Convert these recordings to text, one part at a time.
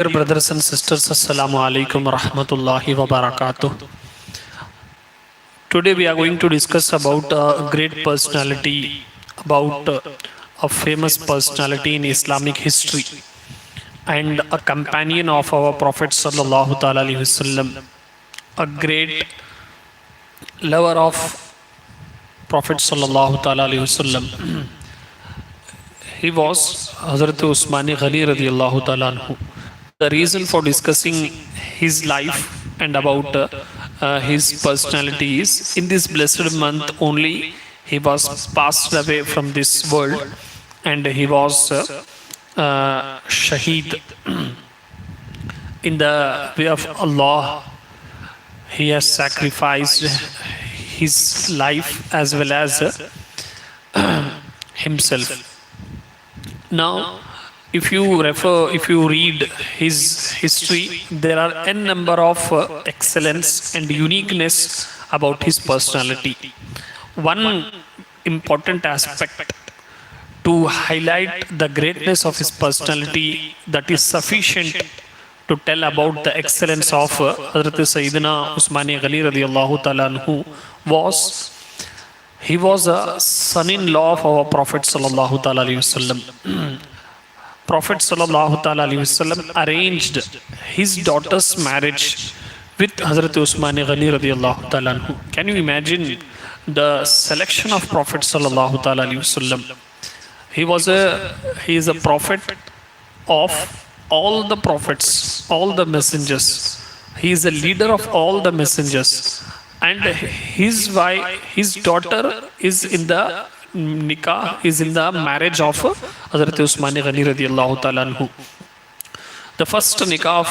Dear brothers and sisters, Assalamu alaikum wa rahmatullahi wa barakatuh. Today we are going to discuss about a great personality, about a famous personality in Islamic history and a companion of our Prophet sallallahu ta'ala alaihi wasallam, a great lover of Prophet sallallahu ta'ala alaihi wasallam. He was Hazrat Usman Ghani radiyallahutala anhu. The reason for discussing his life and about his personality is in this blessed month only he was passed away from this world and he was shaheed in the way of Allah. He has sacrificed his life as well as himself. Now, if you read his history, there are n number of excellence and uniqueness about his personality. One important aspect to highlight the greatness of his personality that is sufficient to tell about the excellence of Hazrat Syeduna Usman Ghani radiyallahu anhu was he was a son-in-law of our Prophet sallallahu ta'ala alaihi wasallam. Prophet sallallahu ta'ala alaihi wasallam arranged his daughter's marriage with Hazrat Usman Ghani radiyallahu ta'ala anhu. Can you imagine the selection of Prophet sallallahu ta'ala alaihi wasallam? He is a prophet of all the prophets, all the messengers. He is a leader of all the messengers. And his daughter is in the nikah, is in the marriage of Hazrat Usman Ghani radiyallahu ta'ala anhu. The first nikah of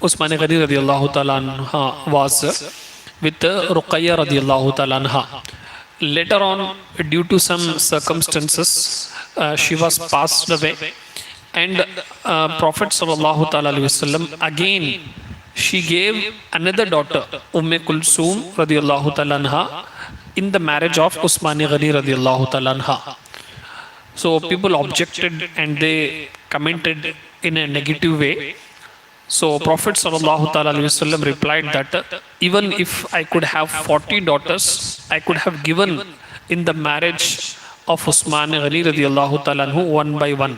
Usman Ghani radiyallahu ta'ala anha was with Ruqayya radiyallahu ta'ala anha. Later on, due to some circumstances, she was passed away, and Prophet sallallahu ta'ala alaihi wasallam again she gave another daughter, Kulsum radiyallahu ta'ala anha, in the marriage of Usman Ghani radiyallahu ta'ala anha. So people objected and they commented in a negative way. So Prophet sallallahu ta'ala alaihi wasallam replied that even if I could have 40 daughters, I could have given in the marriage of Usman Ghani radiyallahu ta'ala anhu one by one.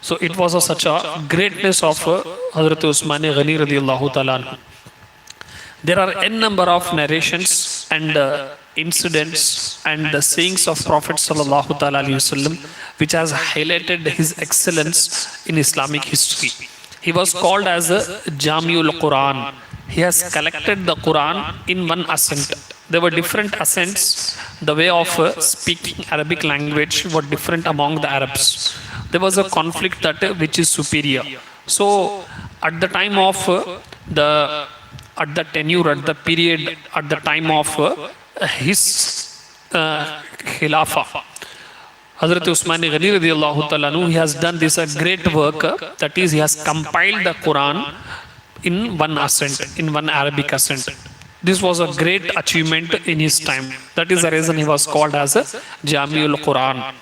So it was such a greatness of Hazrat Usman Ghani radiyallahu ta'ala anhu. There are n number of narrations and incidents and the sayings of Prophet sallallahu ta'ala alaihi wasallam which has highlighted his excellence in Islamic history. He was called as Jamiul Quran. He has collected the Quran in one ascent. There were different ascents. The way of speaking Arabic language were different among the Arabs. There was a conflict that which is superior. So at the time of the period, at the time of his Khilafah, Hazrat Usman Ghani radiyallahu ta'ala anhu, he has done this a great work, that is, he has compiled the Quran in one ascent, in one Arabic ascent. This was a great achievement in his time. That is the reason he was called as Jamiul Quran.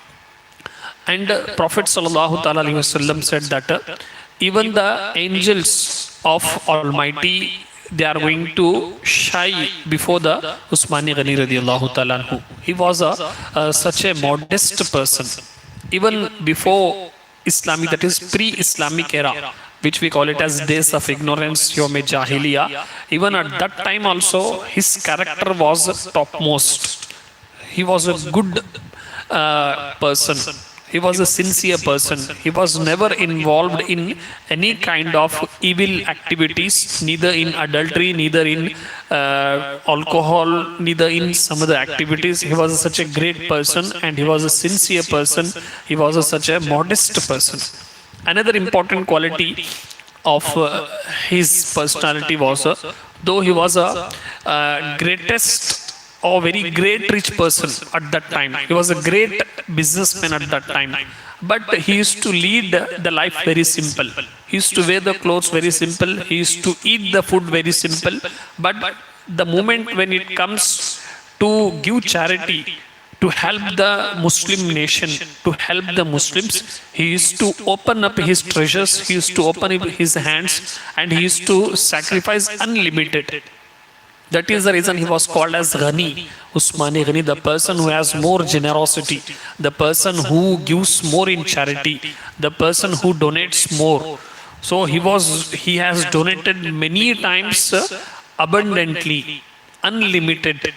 And Prophet sallallahu ta'ala alaihi wasallam said that even the angels of Almighty, they are going to shy before the Usmani Ghani radiyallahu ta'ala anhu. He was such a modest person. Even before Islamic, that is pre-Islamic era, which we call it as days of ignorance, Yom-e Jahiliya, even at that time also, his character was topmost. He was a good person. He was a sincere person. He was never involved in any kind of evil activities, neither in adultery, neither in alcohol, neither in some other activities. He was such a great person and he was a sincere person. He was such a modest person. Another important quality of his personality was, though he was a greatest or very great rich person at that time. He was a great businessman at that time. But he used to lead the life very simple. He used to wear the clothes very simple. He used to eat the food very simple. But the moment when it comes to give charity, to help the Muslim nation, to help the Muslims. He used to open up his treasures, he used to open up his hands, and he used to sacrifice unlimited. That is the reason he was called as Ghani, Usmani Ghani, the person who has more generosity, the person who gives more in charity, the person who donates more. So he has donated many times abundantly, unlimited.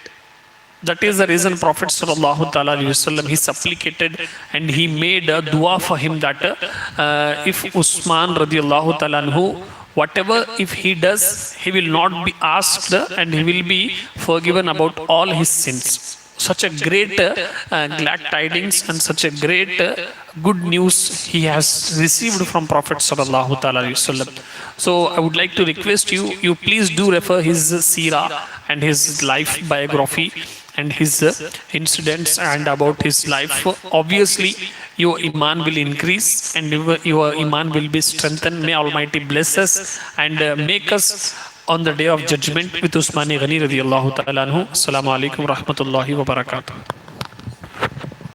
That is the reason Prophet sallallahu ta'ala alayhi wasallam, he supplicated and he made a dua for him that if Usman radiyallahu ta'ala anhu, whatever if he does, he will not be asked and he will be forgiven about all his sins. Such a great glad tidings and such a great good news he has received from Prophet sallallahu ta'ala alayhi wasallam. So I would like to request you, you please do refer his seerah and his life biography and his incidents and about his life. Obviously, your iman will increase and your iman will be strengthened. May Almighty bless us and make us on the day of judgment with Usmani Ghani radiyallahu ta'ala anhu. Assalamu alaikum wa rahmatullahi wa barakatuh.